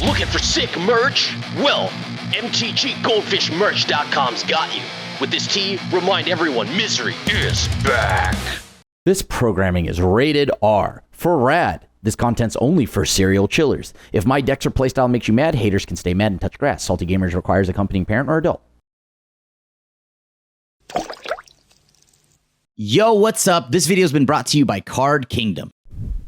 Looking for sick merch? Well, MTGGoldfishMerch.com's got you. With this tee, remind everyone misery is back. This programming is rated R for rad. This content's only for serial chillers. If my decks or playstyle makes you mad, haters can stay mad and touch grass. Salty Gamers requires accompanying parent or adult. Yo, what's up? This video's been brought to you by Card Kingdom.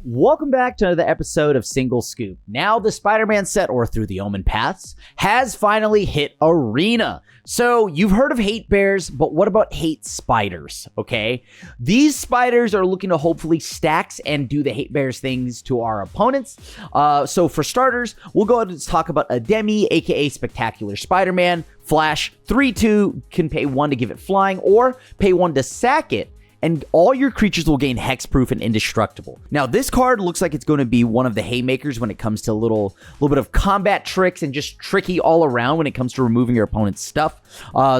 Welcome back to another episode of Single Scoop. Now the Spider-Man set, or Through the Omen Paths, has finally hit Arena. So you've heard of hate bears, but what about hate spiders, okay? These spiders are looking to hopefully stacks and do the hate bears things to our opponents. So for starters, we'll go ahead and talk about Ademi, aka Spectacular Spider-Man. Flash, 3/2, can pay 1 to give it flying, or pay 1 to sack it, and all your creatures will gain hexproof and indestructible. Now, this card looks like it's going to be one of the haymakers when it comes to a little bit of combat tricks and just tricky all around when it comes to removing your opponent's stuff.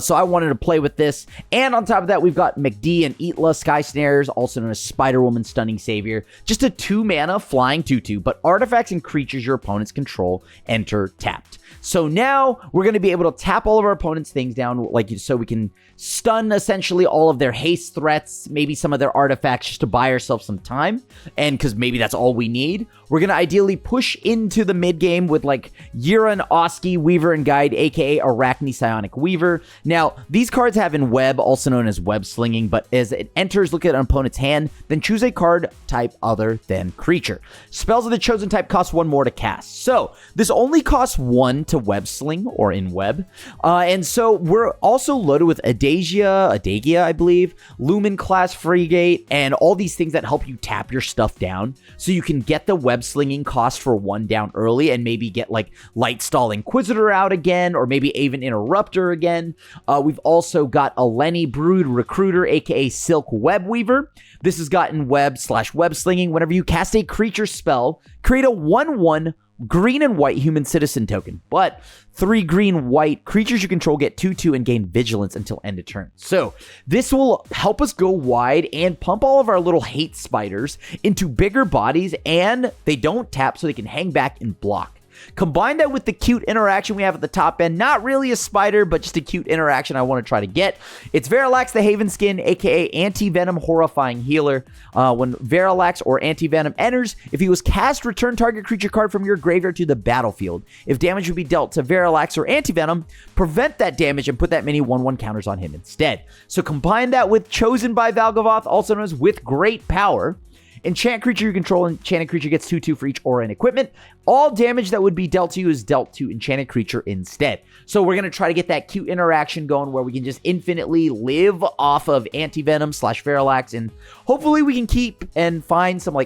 So I wanted to play with this. And on top of that, we've got McD and Eatla, Sky Snares, also known as Spider-Woman, Stunning Savior. Just a 2-mana flying 2/2, but artifacts and creatures your opponents control enter tapped. So now we're going to be able to tap all of our opponent's things down, so we can stun essentially all of their haste threats, maybe some of their artifacts, just to buy ourselves some time. And because maybe that's all we need, we're going to ideally push into the mid game with Yiran, Oski, Weaver, and Guide, aka Arachne Psionic Weaver. Now, these cards have in web, also known as web slinging, but as it enters, look at an opponent's hand, then choose a card type other than creature. Spells of the chosen type cost 1 more to cast. So this only costs 1 to web sling or in web. And so we're also loaded with Adagia, I believe, Lumen class Frigate, and all these things that help you tap your stuff down. So you can get the web slinging cost for 1 down early and maybe get Lightstall Inquisitor out again, or maybe even Interrupter again. We've also got a Lenny Brood Recruiter, aka Silk Web Weaver. This has gotten web/web slinging. Whenever you cast a creature spell, create a 1/1 green and white human citizen token, but 3 green white creatures you control get 2/2 and gain vigilance until end of turn. So this will help us go wide and pump all of our little hate spiders into bigger bodies, and they don't tap, so they can hang back and block. Combine that with the cute interaction we have at the top end. Not really a spider, but just a cute interaction I want to try to get. It's Verilax the Haven Skin, aka Anti-Venom Horrifying Healer. When Verilax or Anti-Venom enters, if he was cast, return target creature card from your graveyard to the battlefield. If damage would be dealt to Verilax or Anti-Venom, prevent that damage and put that many 1/1 counters on him instead. So combine that with Chosen by Valgavoth, also known as With Great Power. Enchant creature you control, enchanted creature gets 2/2 for each aura and equipment. All damage that would be dealt to you is dealt to enchanted creature instead. So we're going to try to get that cute interaction going where we can just infinitely live off of Anti-Venom/Verilax, and hopefully we can keep and find some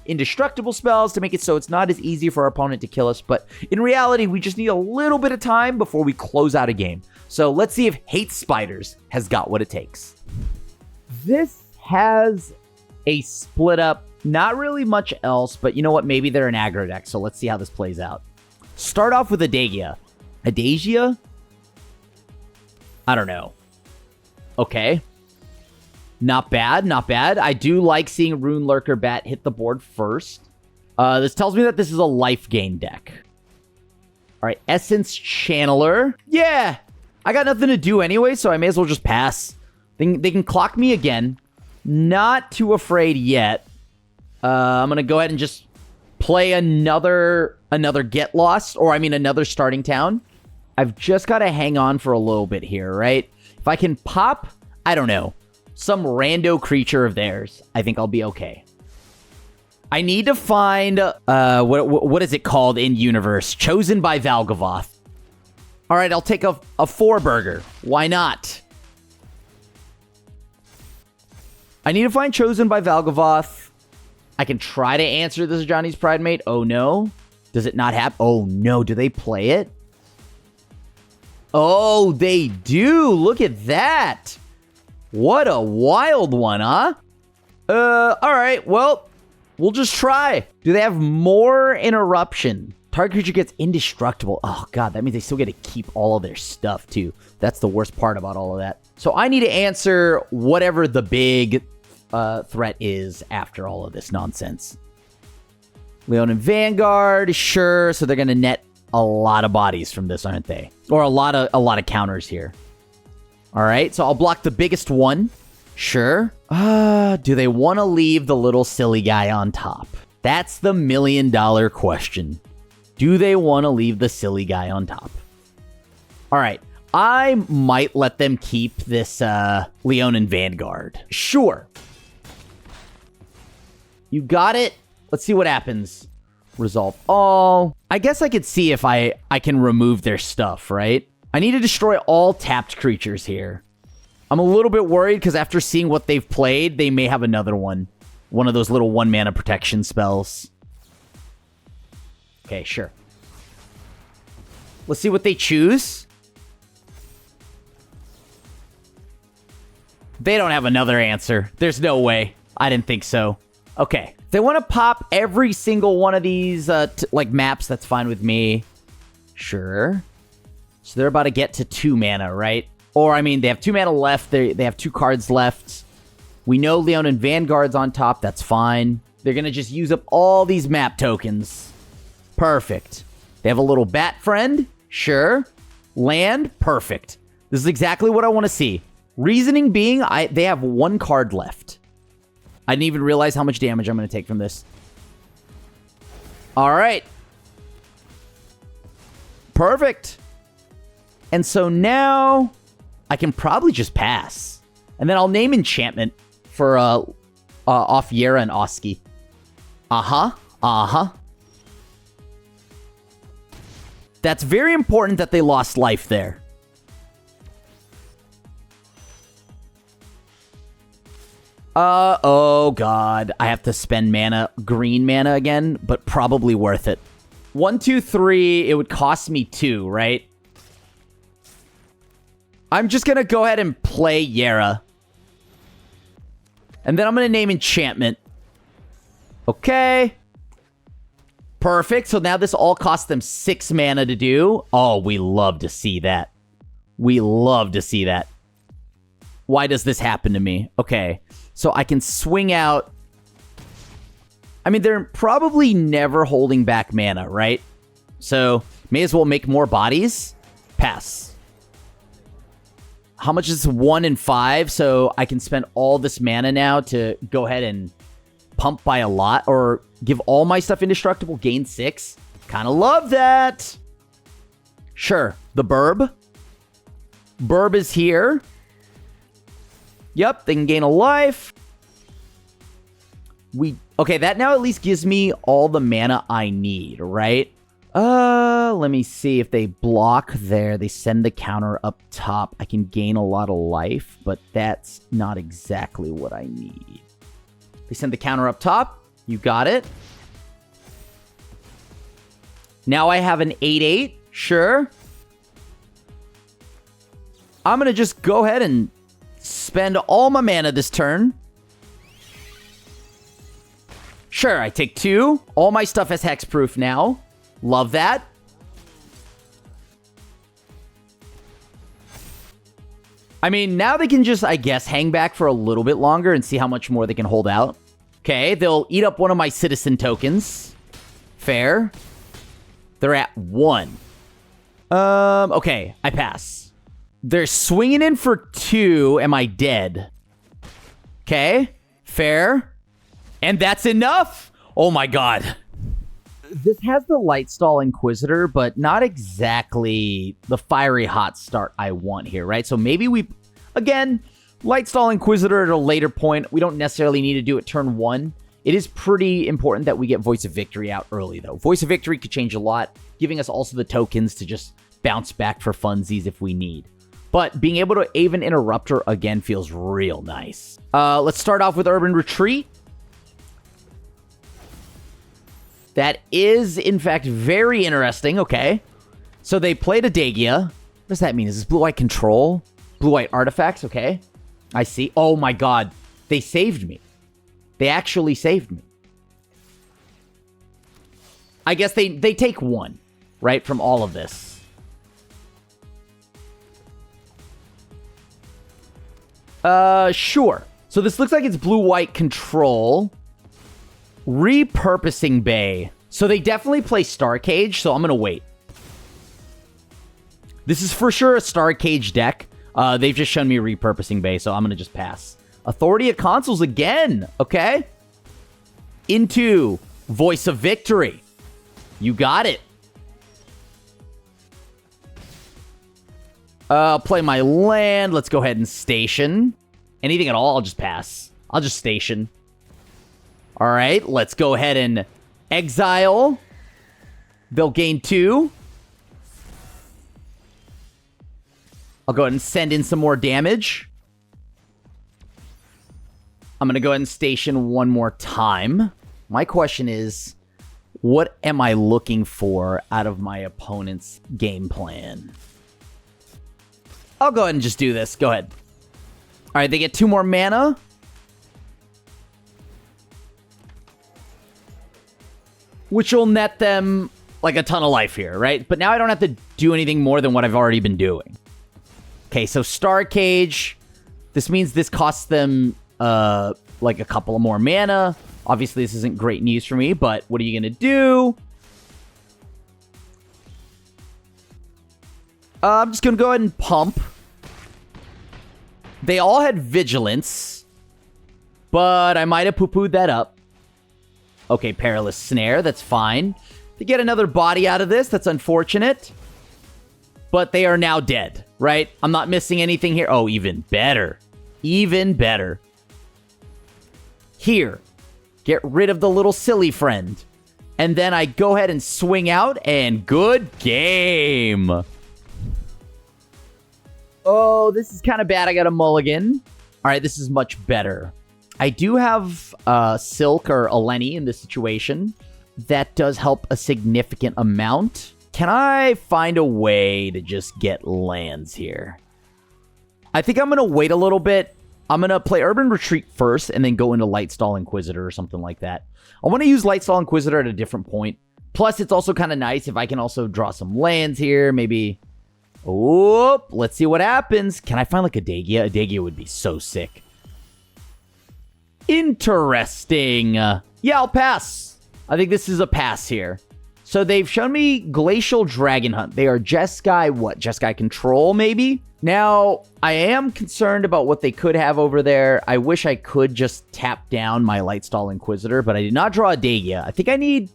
indestructible spells to make it so it's not as easy for our opponent to kill us. But in reality, we just need a little bit of time before we close out a game. So let's see if Hate Spiders has got what it takes. This has a split up, not really much else, but you know what? Maybe they're an aggro deck, so let's see how this plays out. Start off with Adagia. Adagia? I don't know. Okay. Not bad, not bad. I do like seeing Rune Lurker Bat hit the board first. This tells me that this is a life gain deck. All right, Essence Channeler. Yeah, I got nothing to do anyway, so I may as well just pass. They can clock me again. Not too afraid yet. I'm going to go ahead and just play another Get Lost, or another Starting Town. I've just got to hang on for a little bit here, right? If I can pop, I don't know, some rando creature of theirs, I think I'll be okay. I need to find, what is it called in universe? Chosen by Valgavoth. All right, I'll take a 4-burger. Why not? I need to find Chosen by Valgavoth. I can try to answer this Johnny's Pride Mate. Oh, no. Does it not happen? Oh, no. Do they play it? Oh, they do. Look at that. What a wild one, huh? All right. Well, we'll just try. Do they have more interruption? Target creature gets indestructible. Oh, God. That means they still get to keep all of their stuff, too. That's the worst part about all of that. So I need to answer whatever the big threat is after all of this nonsense. Leonin Vanguard, sure. So they're going to net a lot of bodies from this, aren't they? Or a lot of counters here. All right, so I'll block the biggest one. Sure. Do they want to leave the little silly guy on top? That's the $1 million question. Do they want to leave the silly guy on top? All right. I might let them keep this Leonin Vanguard. Sure. You got it. Let's see what happens. Resolve all. I guess I could see if I can remove their stuff, right? I need to destroy all tapped creatures here. I'm a little bit worried because after seeing what they've played, they may have another one. One of those little 1-mana protection spells. Okay, sure. Let's see what they choose. They don't have another answer. There's no way. I didn't think so. Okay. If they want to pop every single one of these like maps, that's fine with me. Sure. So they're about to get to 2 mana, right? Or, I mean, they have 2 mana left. They have 2 cards left. We know Leonin Vanguard's on top. That's fine. They're going to just use up all these map tokens. Perfect. They have a little bat friend. Sure. Land. Perfect. This is exactly what I want to see. Reasoning being, they have 1 card left. I didn't even realize how much damage I'm going to take from this. All right. Perfect. And so now I can probably just pass. And then I'll name enchantment for off Yera and Oski. That's very important that they lost life there. Oh god. I have to spend mana, green mana again, but probably worth it. 1, 2, 3, it would cost me 2, right? I'm just gonna go ahead and play Yera. And then I'm gonna name enchantment. Okay. Perfect. So now this all costs them 6 mana to do. Oh, we love to see that. We love to see that. Why does this happen to me? Okay. So I can swing out. I mean, they're probably never holding back mana, right? So may as well make more bodies. Pass. How much is 1 and 5? So I can spend all this mana now to go ahead and pump by a lot or give all my stuff indestructible, gain 6. Kind of love that. Sure. The Burb. Burb is here. Yep, they can gain a life. Okay, that now at least gives me all the mana I need, right? Let me see if they block there. They send the counter up top. I can gain a lot of life, but that's not exactly what I need. They send the counter up top. You got it. Now I have an 8/8. Sure. I'm going to just go ahead and spend all my mana this turn. Sure, I take 2. All my stuff has hexproof now. Love that. I mean, now they can just, I guess, hang back for a little bit longer and see how much more they can hold out. Okay, they'll eat up one of my citizen tokens. Fair. They're at 1. Okay, I pass. They're swinging in for 2. Am I dead? Okay, fair. And that's enough. Oh my god. This has the Lightstall Inquisitor, but not exactly the fiery hot start I want here, right? So maybe again, Lightstall Inquisitor at a later point. We don't necessarily need to do it turn 1. It is pretty important that we get Voice of Victory out early, though. Voice of Victory could change a lot, giving us also the tokens to just bounce back for funsies if we need. But being able to Aven Interrupter again feels real nice. Let's start off with Urban Retreat. That is, in fact, very interesting. Okay. So they played Adagia. What does that mean? Is this blue-white control? Blue-white artifacts? Okay. I see. Oh my god. They saved me. They actually saved me. I guess they take 1, right, from all of this. Sure. So this looks like it's blue-white control. Repurposing Bay. So they definitely play Starcage, so I'm going to wait. This is for sure a Star Cage deck. They've just shown me repurposing base, so I'm going to just pass. Authority of Consuls again. Okay. Into Voice of Victory. You got it. Play my land. Let's go ahead and station. Anything at all, I'll just pass. I'll just station. All right, let's go ahead and exile. They'll gain 2. I'll go ahead and send in some more damage. I'm going to go ahead and station one more time. My question is, what am I looking for out of my opponent's game plan? I'll go ahead and just do this. Go ahead. All right, they get 2 more mana. Which will net them like a ton of life here, right? But now I don't have to do anything more than what I've already been doing. Okay, so Star Cage. This means this costs them like a couple of more mana. Obviously, this isn't great news for me, but what are you going to do? I'm just going to go ahead and pump. They all had Vigilance, but I might have poo-pooed that up. Okay, Perilous Snare, that's fine. To get another body out of this, that's unfortunate. But they are now dead, right? I'm not missing anything here. Oh, even better. Even better. Here, get rid of the little silly friend. And then I go ahead and swing out, and good game. Oh, this is kind of bad. I got a mulligan. All right, this is much better. I do have Silk or Eleni in this situation. That does help a significant amount. Can I find a way to just get lands here? I think I'm going to wait a little bit. I'm going to play Urban Retreat first and then go into Lightstall Inquisitor or something like that. I want to use Lightstall Inquisitor at a different point. Plus, it's also kind of nice if I can also draw some lands here. Maybe... Oh, let's see what happens. Can I find like a Adagia? Adagia would be so sick. Interesting. Yeah, I'll pass. I think this is a pass here. So they've shown me Glacial Dragon Hunt. They are Jeskai, what? Jeskai Control, maybe? Now, I am concerned about what they could have over there. I wish I could just tap down my Lightstall Inquisitor, but I did not draw Adagia. I think I need...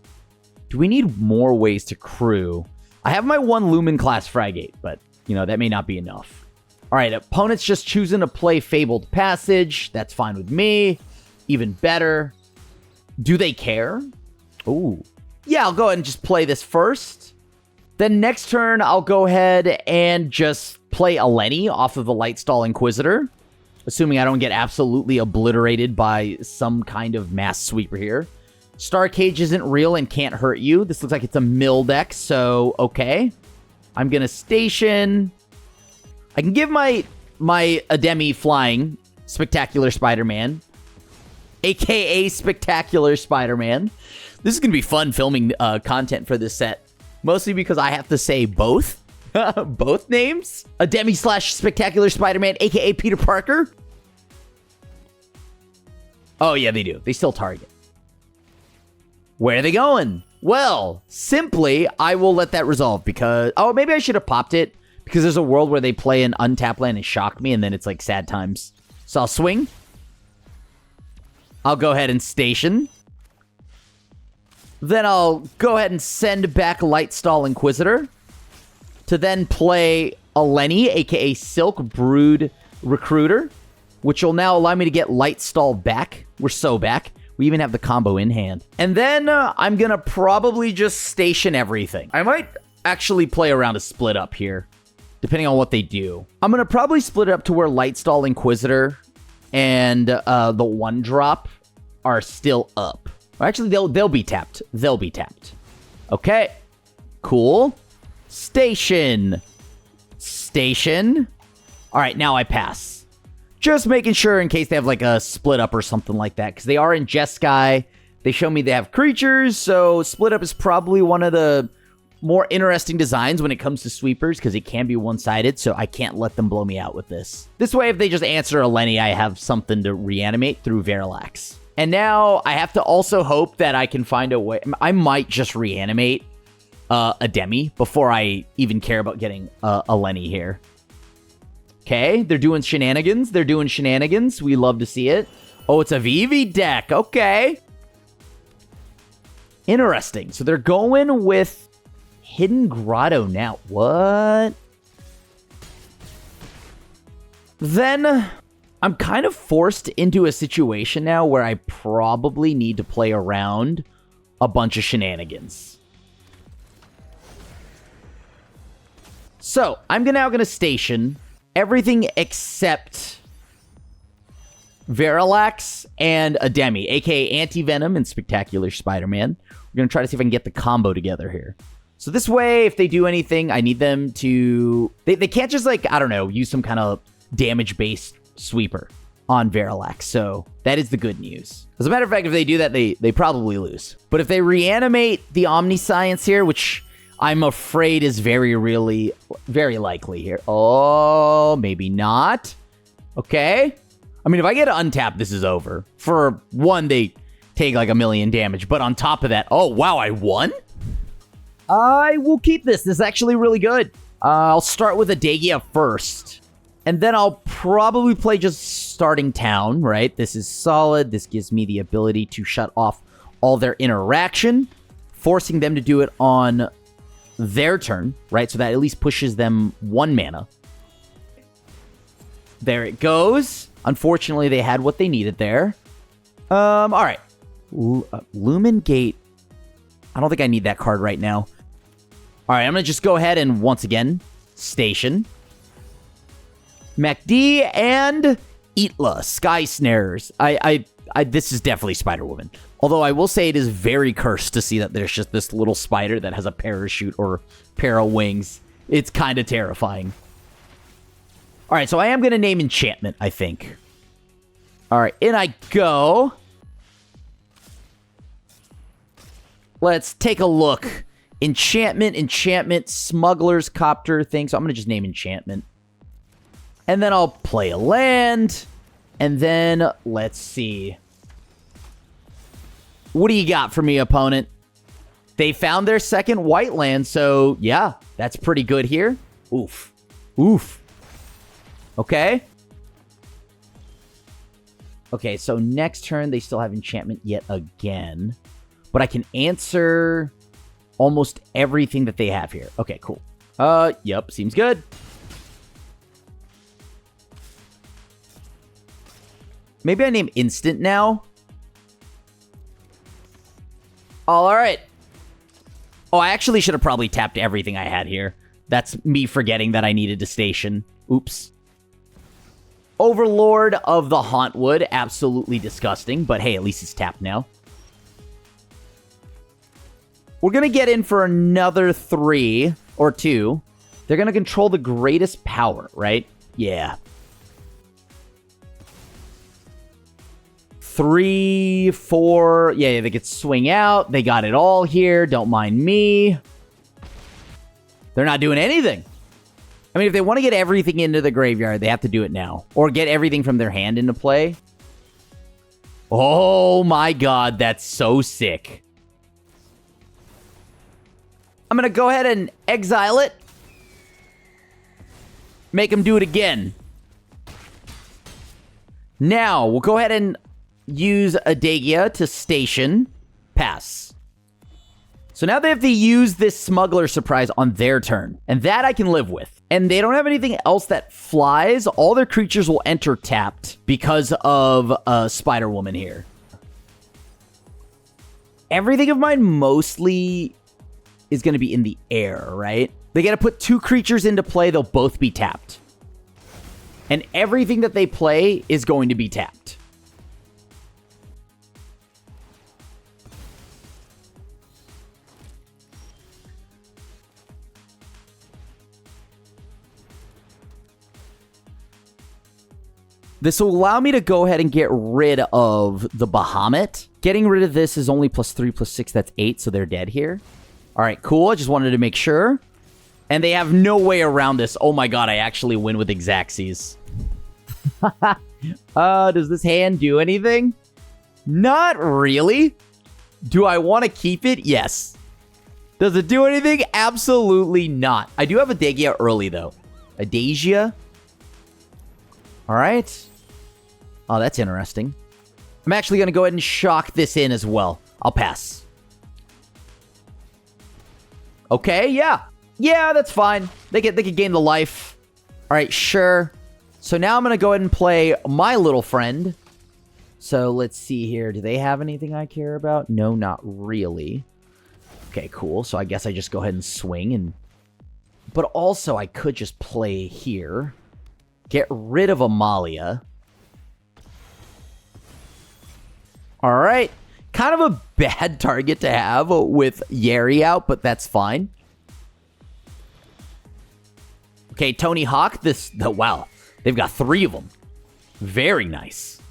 Do we need more ways to crew? I have my 1 Lumen class Fragate, but, you know, that may not be enough. All right, opponent's just choosing to play Fabled Passage. That's fine with me. Even better. Do they care? Ooh. Yeah, I'll go ahead and just play this first. Then next turn, I'll go ahead and just play Eleni off of the Lightstall Inquisitor. Assuming I don't get absolutely obliterated by some kind of mass sweeper here. Star Cage isn't real and can't hurt you. This looks like it's a mill deck, so okay. I'm going to station. I can give my Ademi flying Spectacular Spider-Man, a.k.a. Spectacular Spider-Man. This is going to be fun filming content for this set, mostly because I have to say both. Both names. Ademi / Spectacular Spider-Man, a.k.a. Peter Parker. Oh, yeah, they do. They still target. Where are they going? Well, simply, I will let that resolve because... Oh, maybe I should have popped it because there's a world where they play an untapped land and shock me, and then it's like sad times. So I'll swing. I'll go ahead and station. Then I'll go ahead and send back Lightstall Inquisitor to then play Eleni, a.k.a. Silk Brood Recruiter, which will now allow me to get Lightstall back. We're so back. We even have the combo in hand. And then I'm going to probably just station everything. I might actually play around a split up here, depending on what they do. I'm going to probably split it up to where Lightstall Inquisitor and the 1-drop are still up. Or actually, they'll be tapped. They'll be tapped. Okay. Cool. Station. Station. All right, now I pass. Just making sure in case they have like a split up or something like that. Because they are in Jeskai. They show me they have creatures. So split up is probably one of the more interesting designs when it comes to sweepers. Because it can be one-sided. So I can't let them blow me out with this. This way, if they just answer Eleni, I have something to reanimate through Verilax. And now I have to also hope that I can find a way. I might just reanimate a Demi before I even care about getting a Lenny here. Okay, they're doing shenanigans. They're doing shenanigans. We love to see it. Oh, it's a Vivi deck. Okay. Interesting. So they're going with Hidden Grotto now. What? Then I'm kind of forced into a situation now where I probably need to play around a bunch of shenanigans. So I'm now going to station everything except Verilax and a Demi, aka Anti-Venom and Spectacular Spider-Man. We're going to try to see if I can get the combo together here. So this way, if they do anything, I need them to... They can't just, like, I don't know, use some kind of damage-based sweeper on Verilax. So that is the good news. As a matter of fact, if they do that, they probably lose. But if they reanimate the Omniscience here, which I'm afraid is very likely here. Oh, maybe not. Okay. I mean, if I get an untap, this is over. For one, they take like 1,000,000 damage. But on top of that, oh, wow, I won? I will keep this. This is actually really good. I'll start with Adagia first. And then I'll probably play just starting town, right? This is solid. This gives me the ability to shut off all their interaction, forcing them to do it on their turn, right? So that at least pushes them 1 mana. There it goes. Unfortunately, they had what they needed there. All right. Lumen Gate. I don't think I need that card right now. All right, I'm going to just go ahead and once again, station MacD and Eatla, Sky Snarers. This is definitely Spider-Woman. Although I will say it is very cursed to see that there's just this little spider that has a parachute or pair of wings. It's kind of terrifying. All right, so I am going to name Enchantment, I think. All right, in I go. Let's take a look. Enchantment, Smuggler's Copter thing. So I'm going to just name Enchantment. And then I'll play a land. And then, let's see. What do you got for me, opponent? They found their second white land, so yeah, that's pretty good here. Oof. Oof. Okay. Okay, so next turn, they still have enchantment yet again. But I can answer almost everything that they have here. Okay, cool. Yep, seems good. Maybe I name instant now. All right. Oh, I actually should have probably tapped everything I had here. That's me forgetting that I needed to station. Oops. Overlord of the Hauntwood. Absolutely disgusting. But hey, at least it's tapped now. We're going to get in for another 3 or 2. They're going to control the greatest power, right? Yeah. 3, 4. Yeah, they could swing out. They got it all here. Don't mind me. They're not doing anything. I mean, if they want to get everything into the graveyard, they have to do it now. Or get everything from their hand into play. Oh my god, that's so sick. I'm going to go ahead and exile it. Make them do it again. Now, we'll go ahead and use Adagia to station. Pass. So now they have to use this Smuggler Surprise on their turn. And that I can live with. And they don't have anything else that flies. All their creatures will enter tapped because of Spider-Woman here. Everything of mine mostly is going to be in the air, right? They got to put 2 creatures into play. They'll both be tapped. And everything that they play is going to be tapped. This will allow me to go ahead and get rid of the Bahamut. Getting rid of this is only +3/+6. That's 8, so they're dead here. All right, cool. I just wanted to make sure. And they have no way around this. Oh my god, I actually win with Xaxes. Does this hand do anything? Not really. Do I want to keep it? Yes. Does it do anything? Absolutely not. I do have a Dagia early, though. A Dagia. All right. Oh, that's interesting. I'm actually going to go ahead and shock this in as well. I'll pass. Okay, yeah. Yeah, that's fine. They could gain the life. All right, sure. So now I'm going to go ahead and play my little friend. So let's see here. Do they have anything I care about? No, not really. Okay, cool. So I guess I just go ahead and swing. But also, I could just play here. Get rid of Amalia. All right. Kind of a bad target to have with Yeri out, but that's fine. Okay, Tony Hawk. Wow. They've got 3 of them. Very nice.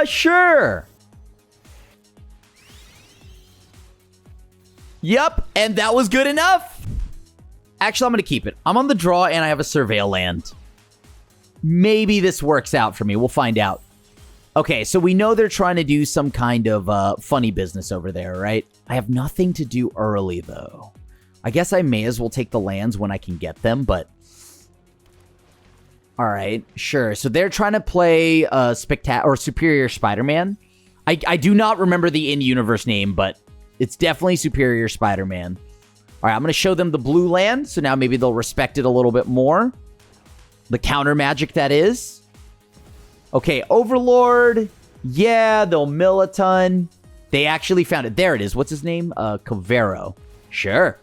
Sure. Yep, and that was good enough. Actually, I'm going to keep it. I'm on the draw, and I have a Surveil land. Maybe this works out for me. We'll find out. Okay, so we know they're trying to do some kind of funny business over there, right? I have nothing to do early, though. I guess I may as well take the lands when I can get them, but... All right, sure. So they're trying to play Superior Spider-Man. I do not remember the in-universe name, but it's definitely Superior Spider-Man. All right, I'm going to show them the blue land, so now maybe they'll respect it a little bit more. The counter magic, that is. Okay, Overlord. Yeah, they'll mill a ton. They actually found it. There it is. What's his name? Cavero. Sure.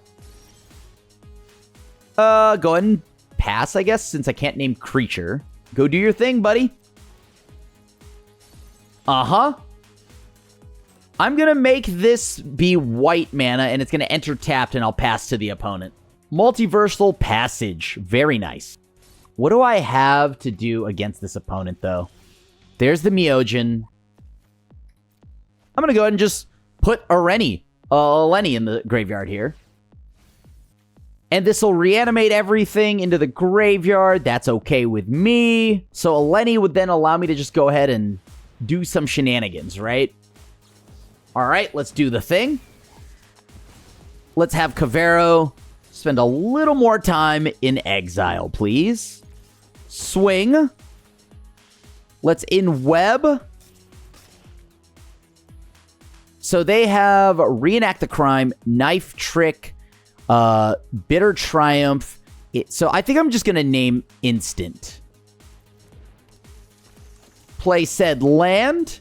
Go ahead and pass, I guess, since I can't name creature. Go do your thing, buddy. Uh-huh. I'm going to make this be white mana, and it's going to enter tapped, and I'll pass to the opponent. Multiversal Passage. Very nice. What do I have to do against this opponent, though? There's the Meogen. I'm going to go ahead and just put a Lenny in the graveyard here. And this will reanimate everything into the graveyard. That's okay with me. So a Lenny would then allow me to just go ahead and do some shenanigans, right? All right, let's do the thing. Let's have Cavero spend a little more time in exile, please. Swing. Let's in-web. So they have Reenact the Crime, Knife Trick, Bitter Triumph. So I think I'm just going to name Instant. Play said land.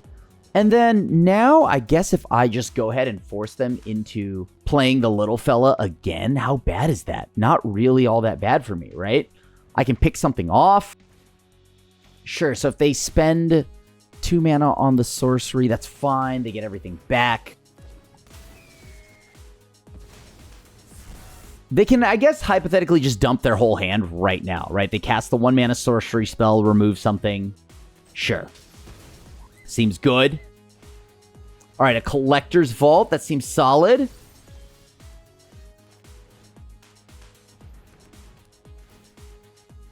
And then now, I guess if I just go ahead and force them into playing the little fella again, how bad is that? Not really all that bad for me, right? I can pick something off. Sure, so if they spend 2 mana on the sorcery, that's fine. They get everything back. They can, I guess, hypothetically just dump their whole hand right now, right? They cast the 1 mana sorcery spell, remove something. Sure. Seems good. All right, a Collector's Vault. That seems solid.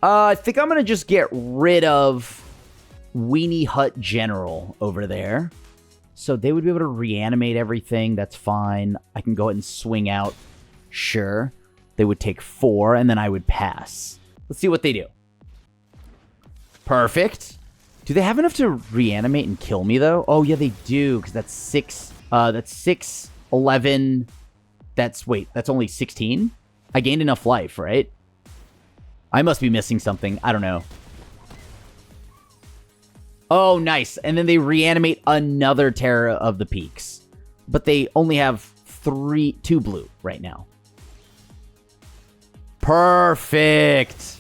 I think I'm going to just get rid of Weenie Hut General over there. So they would be able to reanimate everything. That's fine. I can go ahead and swing out. Sure. They would take 4, and then I would pass. Let's see what they do. Perfect. Do they have enough to reanimate and kill me, though? Oh, yeah, they do, because that's 6. That's 6, 11. Wait, that's only 16? I gained enough life, right? I must be missing something. I don't know. Oh, nice. And then they reanimate another Terror of the Peaks. But they only have 2 blue right now. Perfect.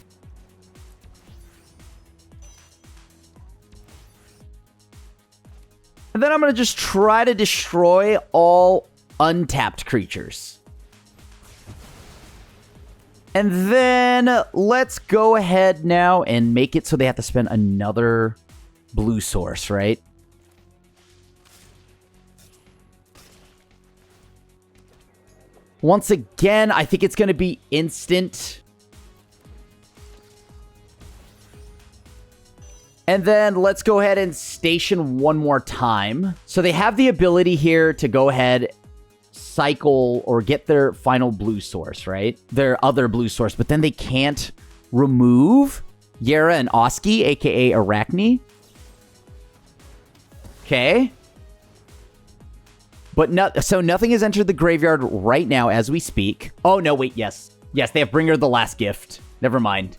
And then I'm going to just try to destroy all untapped creatures. And then let's go ahead now and make it so they have to spend another blue source, right? Once again, I think it's going to be instant. And then let's go ahead and station one more time. So they have the ability here to go ahead, cycle, or get their final blue source, right? Their other blue source, but then they can't remove Yera and Oski, aka Arachne. Okay. But so nothing has entered the graveyard right now as we speak. Oh, no, wait, yes. Yes, they have Bringer the Last Gift. Never mind.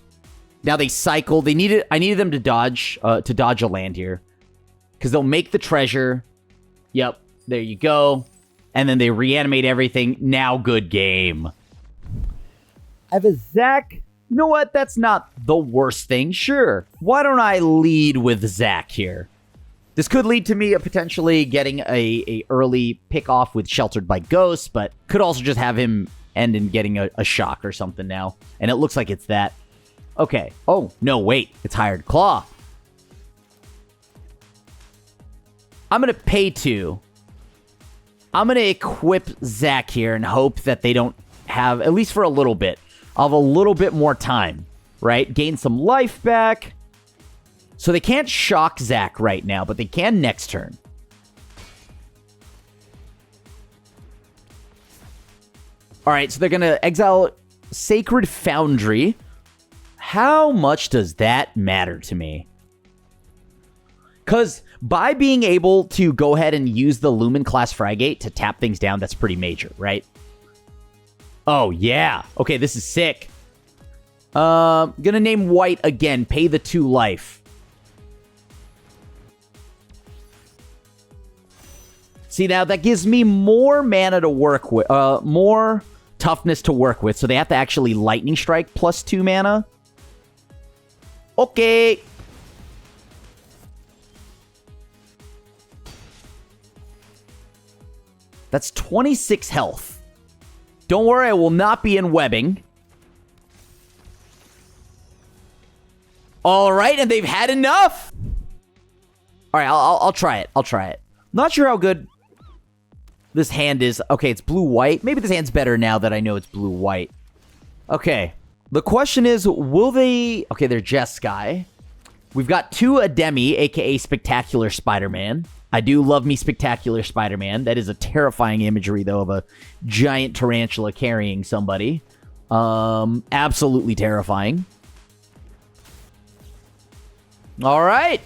Now they cycle. I needed them to dodge a land here. Because they'll make the treasure. Yep, there you go. And then they reanimate everything. Now good game. I have a Zach. You know what? That's not the worst thing. Sure. Why don't I lead with Zach here? This could lead to me potentially getting a early pick off with Sheltered by Ghosts, but could also just have him end in getting a shock or something now. And it looks like it's that. Okay. Oh, no, wait. It's Hired Claw. I'm going to pay 2. I'm going to equip Zach here and hope that they don't have, at least for a little bit, of a little bit more time, right? Gain some life back. So they can't shock Zach right now, but they can next turn. All right, so they're going to exile Sacred Foundry. How much does that matter to me? Because by being able to go ahead and use the Lumen class Fragate to tap things down, that's pretty major, right? Oh, yeah. Okay, this is sick. Gonna name white again. Pay the 2 life. See, now that gives me more mana to work with. More toughness to work with. So they have to actually Lightning Strike plus 2 mana. Okay. That's 26 health. Don't worry, I will not be in webbing. All right, and they've had enough. All right, I'll try it. I'll try it. Not sure how good this hand is. Okay, it's blue-white. Maybe this hand's better now that I know it's blue-white. Okay. The question is, will they... Okay, they're Jeskai. We've got 2 Ademi, a.k.a. Spectacular Spider-Man. I do love me Spectacular Spider-Man. That is a terrifying imagery, though, of a giant tarantula carrying somebody. Absolutely terrifying. All right.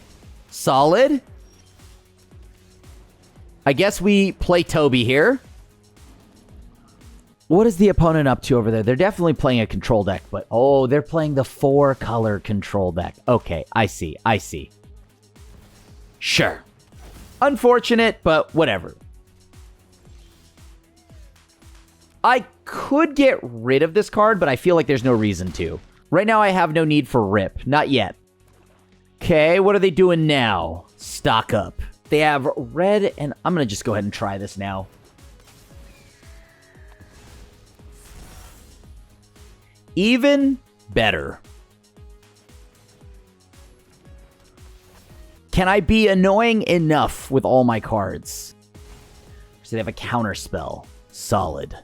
Solid. I guess we play Toby here. What is the opponent up to over there? They're definitely playing a control deck, but... Oh, they're playing the 4-color control deck. Okay, I see. I see. Sure. Unfortunate, but whatever. I could get rid of this card, but I feel like there's no reason to. Right now, I have no need for Rip. Not yet. Okay, what are they doing now? Stock up. They have red, and I'm going to just go ahead and try this now. Even better. Can I be annoying enough with all my cards? So they have a counter spell. Solid.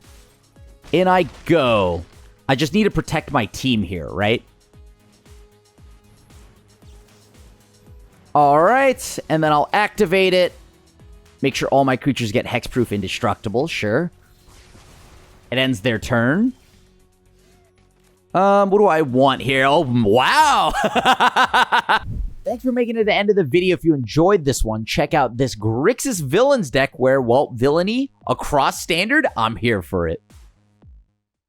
In I go. I just need to protect my team here, right? All right, and then I'll activate it. Make sure all my creatures get hexproof indestructible, sure. It ends their turn. What do I want here? Oh, wow! Thanks for making it to the end of the video. If you enjoyed this one, check out this Grixis Villains deck where, well, villainy across standard, I'm here for it.